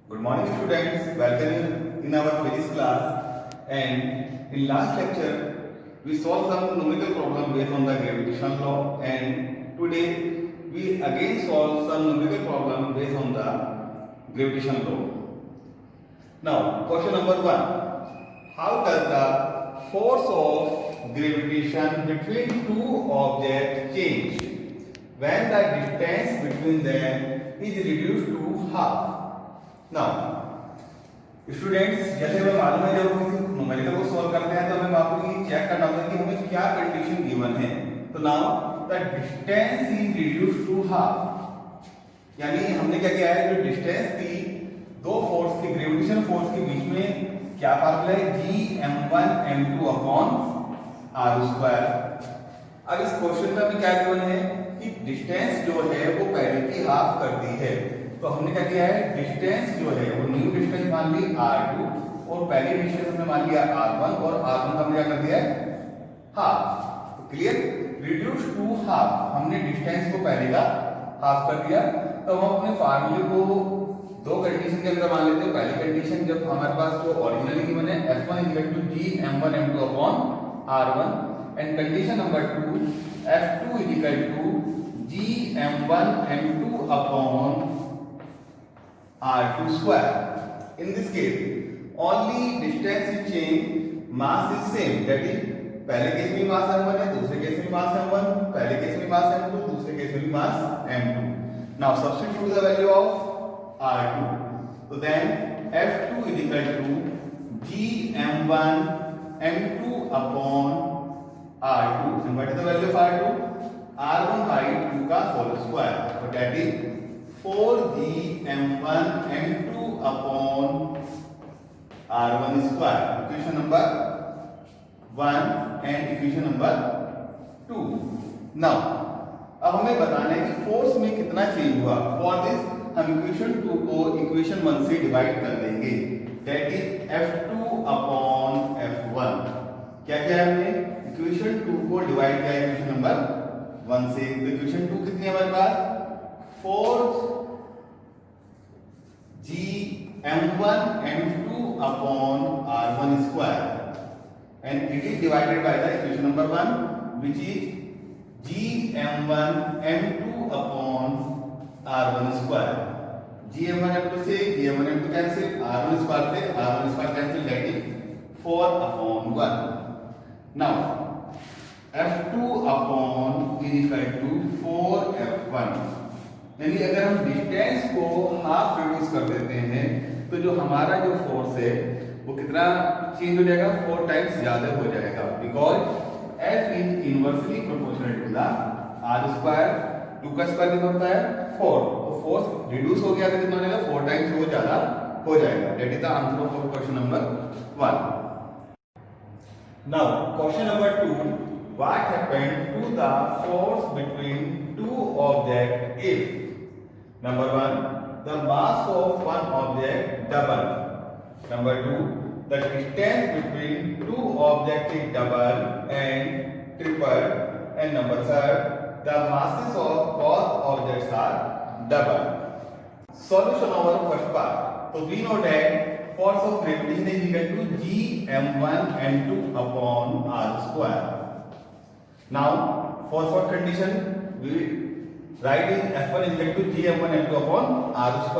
Good morning students, welcome you in our physics class. And in last lecture we solved some numerical problem based on the gravitation law, and today we again solve some numerical problem based on the gravitation law. Now question number 1. How does the force of gravitation between two objects change when the distance between them is reduced to half? Now students, जैसे हमें मालूम है जब हम किसी numerical को solve करते हैं तो हमें आपको ये चेक करना होता है कि हमें क्या कंडीशन गिवन है. तो now the distance is reduced to half, यानी हमने क्या किया है, जो डिस्टेंस थी दो फोर्स की ग्रेविटेशन फोर्स के बीच में क्या फार्मूला है, Gm1 m2 अपॉन r². अब इस क्वेश्चन में हमें क्या गिवन है कि डिस्टेंस जो है वो पहले की हाफ कर दी है. तो हमने क्या किया है, डिस्टेंस जो है वो न्यू डिस्टेंस मान ली r2 और पहली डिस्टेंस हमने मान लिया r1 और r1 का हमने क्या कर दिया है हाफ. तो क्लियर, रिड्यूस टू हाफ, हमने डिस्टेंस को पहले का हाफ कर दिया. तो हम अपने फार्मूले को दो कंडीशन के अंदर मान लेते हैं. पहली कंडीशन जब हमारे पास जो ओरिजिनली गिवन है F1 Gm1 m2 upon r1 and condition number 2 F2 Gm1 m2 upon r2 square. In this case, only distance is changed, mass is same. That is, पहले केस में मास m1 है, दूसरे case में मास m1, पहले case में मास m2, दूसरे case में मास m2. Now substitute the value of r2. So then F2 is equal to Gm1 m2 upon r2. And what is the value of r2? r1 by 2 का whole square. So that is 4Gm1 m2 upon r1 square. Equation number 1 and equation number 2. Now अब हमें बताना है कि force में कितना change हुआ. For this हम इक्वेशन 2 को इक्वेशन 1 से डिवाइड कर देंगे. That is F2 upon F1. क्या किया हमने, इक्वेशन 2 को डिवाइड किया इक्वेशन नंबर 1 से. तो इक्वेशन 2 कितनी है हमारे पास, 4 Gm1 m2 upon r1 square, and it is divided by the equation number 1 which is Gm1 m2 upon r1 square. Gm1 m2 से Gm1 m2 cancel, r1 square से r1 square cancel, that is 4 upon 1. Now F2 upon is equal to 4F1. यानी अगर हम distance को half reduce कर देते हैं तो जो हमारा जो फोर्स है वो कितना चेंज हो जाएगा, 4 टाइम्स ज्यादा हो जाएगा. Because F is inversely proportional to the r². 2 का स्क्वायर कितना होता है 4. तो फोर्स रिड्यूस हो गया तो कितना हो जाएगा, 4 टाइम्स वो ज्यादा हो जाएगा. That is the answer of question number 1. Now question number 2. What happened to the force between two objects if number 1 the mass of one object double, number 2 the distance between two objects is double and triple, and number 3 the masses of both objects are double. Solution of our first part. So we know that force of gravitation is equal to Gm1 m2 upon r². Now for short condition we write in F1 is equal to Gm1 m2 upon r².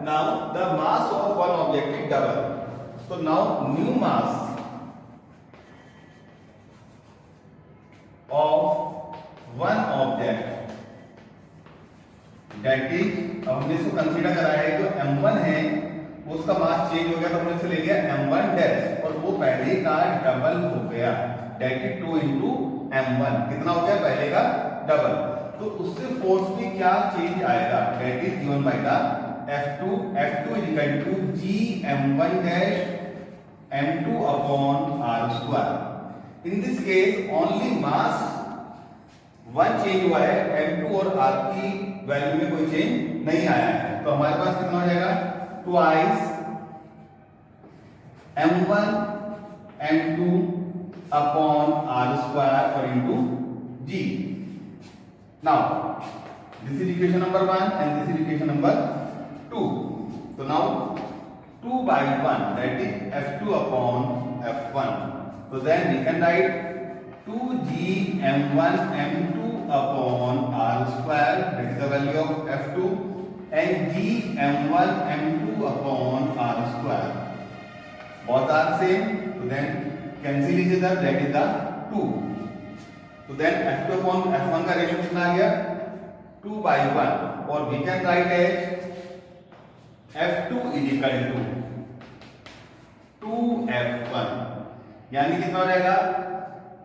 Now the mass of one object is double. So now new mass of one object, that is हमने इसको consider कराया है, जो m1 है उसका mass change हो गया तो हमने इसे ले लिया m1 डैश और वो पहले का डबल हो गया. That is 2 into m1. कितना हो गया, पहले का डबल. तो उससे फोर्स में क्या चेंज आएगा, that is given by the F2. F2 is equal to Gm1 dash m2 upon r². In this case only mass 1 change हुआ है, m2 और r की वैल्यू में कोई चेंज नहीं आया है. तो हमारे पास कितना हो जाएगा, twice m1 m2 upon r² or into G. Now this is equation number 1 and this is equation number 2. So now 2 by 1, that is F2 upon F1. So then we can write 2g m1 m2 upon r square, that is the value of F2, and g m1 m2 upon r square. Both are same, so then cancel each other, that is the 2. So then F2 upon F1 का ratio कितना आ गया? 2 by 1, और we can write as F2 is equal to 2F1, यानी कितना हो जाएगा?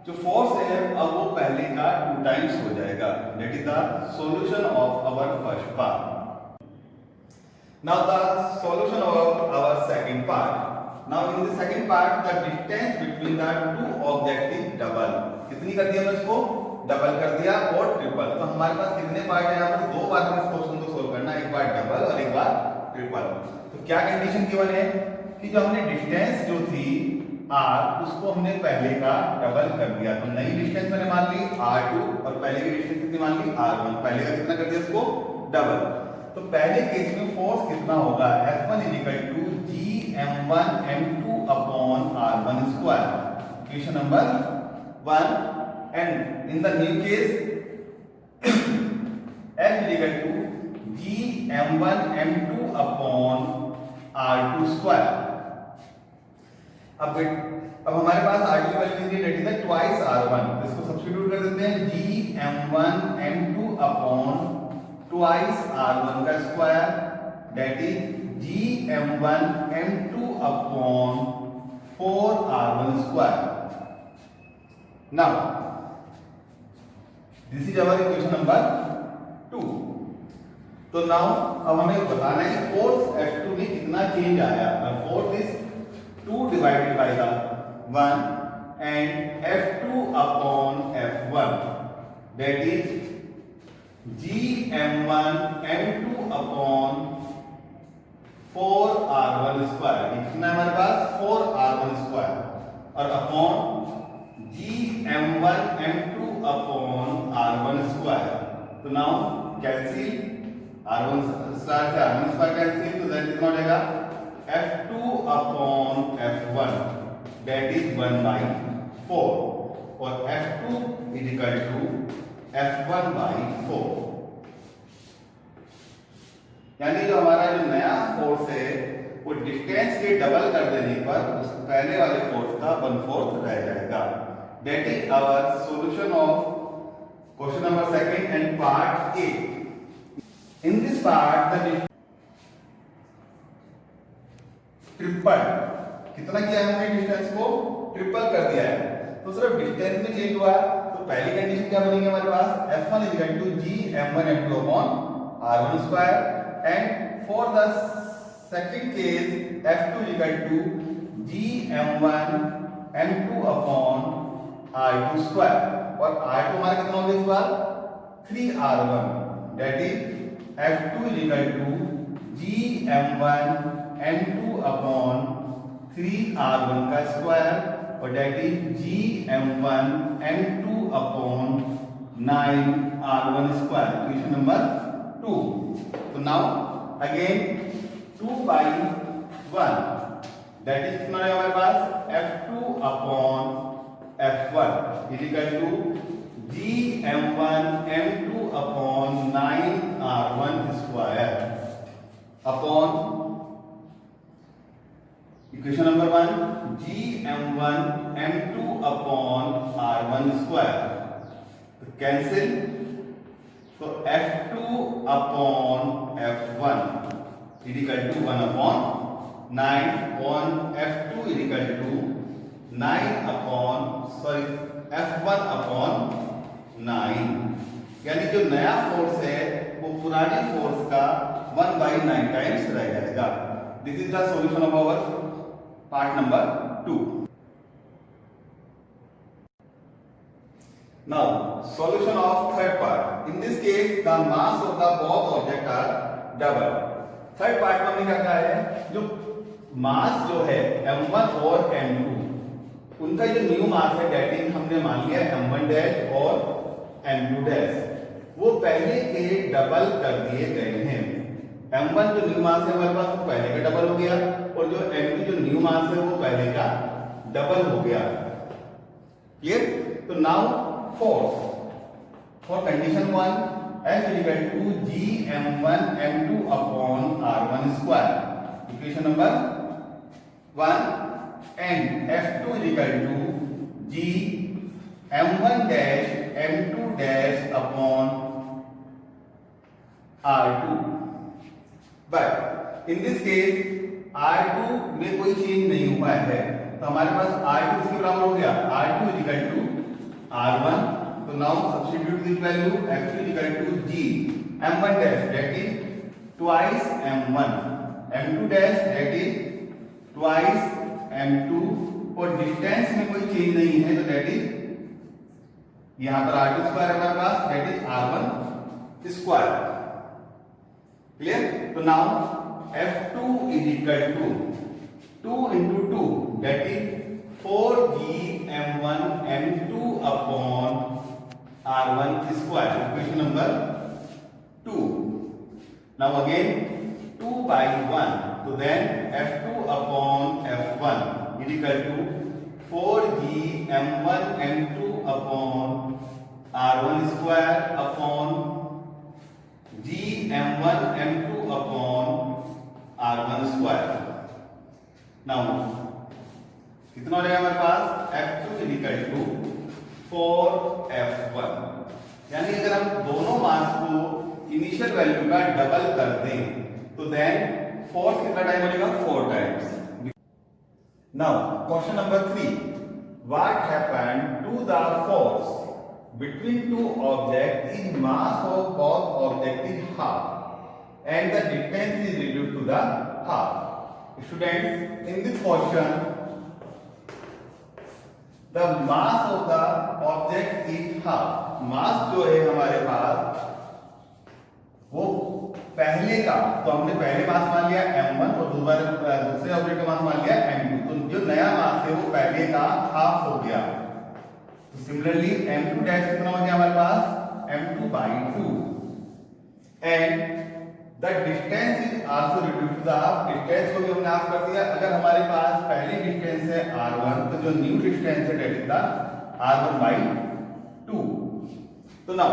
जो force है अब वो पहले का 2 टाइम्स हो जाएगा. That is the solution of our first part. Now the solution of our second part. Now in the second part the distance between the two object is double. कितनी कर दिया हमने इसको? डबल कर दिया और ट्रिपल. तो हमारे पास कितने पार्ट है? यहाँ पर दो बार में इस क्वेश्चन को सोल्व करना, एक बार डबल और एक बार ट्रिपल. तो क्या कंडीशन गिवन है कि जो हमने डिस्टेंस जो थी r, उसको हमने पहले का डबल कर दिया. तो नई डिस्टेंस मैंने मान ली r2 और पहले की डिस्टेंस कितनी मान ली? r1. पहले का कितना कर दिया इसको? डबल. तो पहले केस में फोर्स कितना होगा? F1 gm1 m2 upon r1 square. Equation number 1. And in the new case F gm1 m2 upon r2 square. अब हमारे पास r2 की वैल्यू कितनी है? That is twice r1. तो इसको सब्स्टिट्यूट कर देते हैं. gm1 m2 upon twice r1 का square, that is gm1 m2 upon 4r1 square. Now this is our equation number 2. तो नाउ अब हमें बताना है कि फोर्स F2 में कितना चेंज आया. Force is 2 divided by the 1 and F2 upon F1, that is gm1 m2 upon 4r1 square. कितना है हमारे पास? 4r1 square और upon gm1 m2 upon r1 square. तो नाउ कैंसिल r1 स्टार से r1 square cancel. तो then कितना हो जाएगा? F2 upon F1, that is 1 by 4, और F2 is equal to F1 by 4. यानी जो हमारा जो नया फोर्स है वो डिस्टेंस के डबल कर देने पर उस पहले वाले फोर्स का 1/4 रह जाएगा. That is our solution of question number 2 and part A. In this part the triple. कितना किया है हमने? डिस्टेंस को ट्रिपल कर दिया है. तो सिर्फ डिस्टेंस में चेंज हुआ. तो पहली कंडीशन क्या बनेगी हमारे पास? F1 is equal to gm1 m2 upon r1 square, and for the second case F2 is equal to gm1 m2 upon r2 square, और r2 हमारा कितना हो गया इस बार? 3r1, that is F2 is equal to gm1 m2 upon 3r1 का square, और that is gm1 m2 upon 9r1 square. Equation number 2. So now again 2 by 1, that is कितना है हमारे पास? F2 upon F1 is equal to gm1 m2 upon 9r1 square upon equation number 1 gm1 m2 upon r1 square. तो cancel. तो F2 upon F1 is equal to 1 upon 9 on F2 is equal to 9 upon F1 upon 9. यानी जो नया force है वो पुराने force का 1 by 9 times रह जाएगा. This is the solution of our part number 2. Now solution of third part. In this case the mass of the both object are double. Third part में हमने क्या कहा है? जो मास जो है m1 और m2, उनका जो न्यू मास है दैट इज हमने मान लिया m1 डैश और m2 डैश, वो पहले के डबल कर दिए गए हैं. m1 जो न्यू मास है हमारे पास वो पहले का डबल हो गया, और जो m की जो न्यू मास है वो पहले का डबल हो गया। क्लियर? तो now for condition 1 F is equal to Gm1 m2 upon r1 square, equation number 1, and F2 is equal to Gm1 dash m2 dash upon r2, but in this case r2 में कोई change नहीं हुआ है, तो हमारे पास r2 किसके बराबर हो गया? r2 is equal to r1. तो now substitute this value f2 is equal to g m1 dash that is twice m1, m2 dash that is twice m2, और डिस्टेंस में कोई चेंज नहीं है तो that is यहां पर r2 स्क्वायर है हमारे पास, that is r1 square. Clear? तो now f2 is equal to 2 into 2 that is 4Gm1 m2 upon r1 square, equation number 2. Now again 2 by 1, so then f2 upon f1 is equal to 4Gm1 m2 upon r1 square upon Gm1 m2 upon r1 square. Now कितना हो जाएगा हमारे पास? f2 is equal to 4f1, यानी अगर हम दोनों मास को initial value का डबल कर दें तो देन फोर्स कितना टाइम हो जाएगा? 4 times. Now question number 3, what happened to the force between two object is mass of both object is half and the distance is reduced to the half. Students, in this question the mass of the object is half. Mass जो है हमारे पास वो पहले का, तो हमने पहले मास मान लिया m1 और दूसरे ऑब्जेक्ट का मास मान लिया m2, तो जो नया मास है वो पहले का हाफ हो गया. तो सिमिलरली m2 डैश कितना हो गया हमारे पास? m2 by 2, and the distance is also reduced to the half. Distance को भी हमने हाफ कर दिया. अगर हमारे पास पहली डिस्टेंस है r1, तो जो न्यू डिस्टेंस है that is the r1 by 2. तो now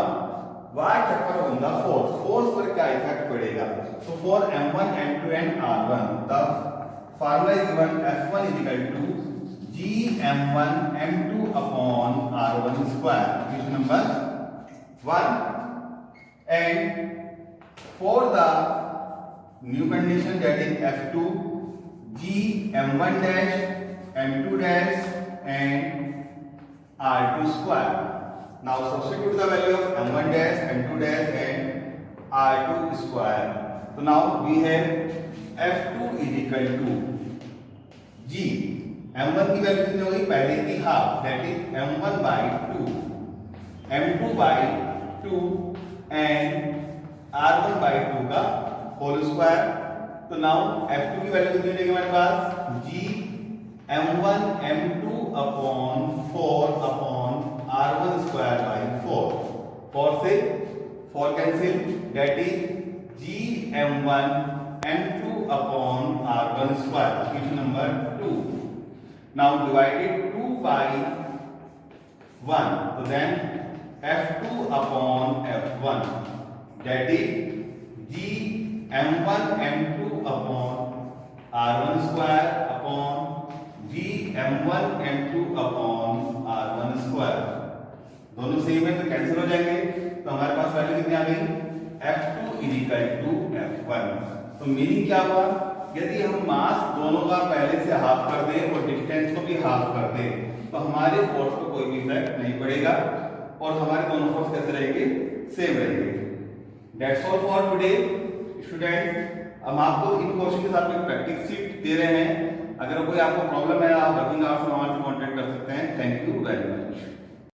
what happened on the force? Force पर क्या इफेक्ट पड़ेगा? तो for m1 m2 and r1 the formula is given f1 is equal to Gm1 m2 upon r1 square, equation number 1, and for the new condition that is f2 Gm1 dash m2 dash and r2 square. Now substitute the value of m1 dash m2 dash and r2 square. So now we have f2 is equal to g, m1 की value कितनी होगी? पहले की half, that is m1 by 2, m2 by 2 and r1 by 2 का whole square. तो now f2 की value कितनी रहेगी हमारे पास? g m1 m2 upon 4 upon r1 square by 4. 4 से 4 cancel, that is g m1 m2 upon r1 square, equation number 2. Now divided 2 by 1, तो then f2 upon f1, that is Gm1 m2 upon r1 square upon Gm1 m2 upon r1 square. दोनों same है तो cancel हो जाएंगे. तो हमारे पास value कितनी आ गई? f2 is equal to f1. तो मीनिंग क्या हुआ? यदि हम मास दोनों का पहले से हाफ कर दें और डिस्टेंस को भी हाफ कर दें तो हमारे फोर्स को कोई भी इफेक्ट नहीं पड़ेगा और हमारे दोनों फोर्स कैसे रहेंगे? सेम रहेंगे. That's all for today, student. हम आपको इन क्वेश्चन के साथ में प्रैक्टिस शीट दे रहे हैं. अगर कोई आपको प्रॉब्लम है आप वर्किंग आवर्स में हमारे से कांटेक्ट कर सकते हैं. Thank you very much.